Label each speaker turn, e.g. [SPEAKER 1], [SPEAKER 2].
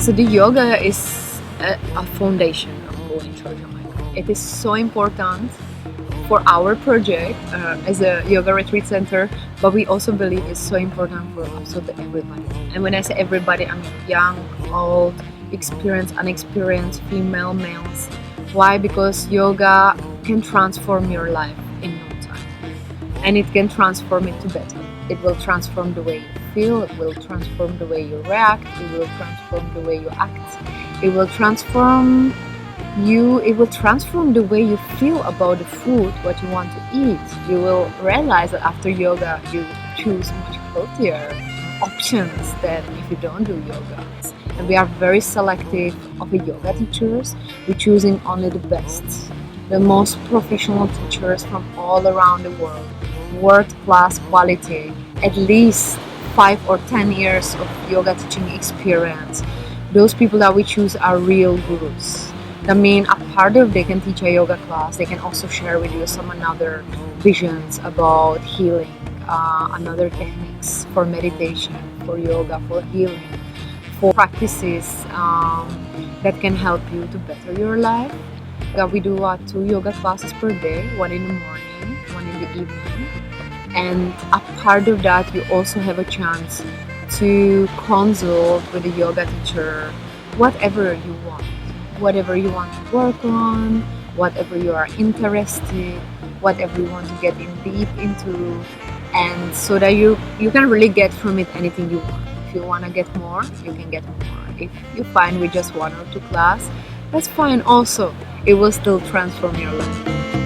[SPEAKER 1] So the yoga is a foundation of going through Jamaica. It is so important for our project as a yoga retreat center, but we also believe it's so important for absolutely everybody. And when I say everybody, I mean young, old, experienced, unexperienced, female, males. Why? Because yoga can transform your life in no time, and it can transform it to better. It will transform the way you feel, it will transform the way you react, it will transform the way you act, it will transform you, it will transform the way you feel about the food, what you want to eat. You will realize that after yoga you choose much healthier options than if you don't do yoga. And we are very selective of the yoga teachers. We're choosing only the best, the most professional teachers from all around the world, world-class quality, at least 5 or 10 years of yoga teaching experience. Those people that we choose are real gurus. I mean, apart of they can teach a yoga class, they can also share with you some another visions about healing, another techniques for meditation, for yoga, for healing, for practices that can help you to better your life. We do 2 yoga classes per day, one in the morning, one in the evening. And a part of that, you also have a chance to consult with a yoga teacher, whatever you want to work on, whatever you are interested, whatever you want to get in deep into, and so that you can really get from it anything you want. If you want to get more, you can get more. If you find with just 1 or 2 class, that's fine also. It will still transform your life.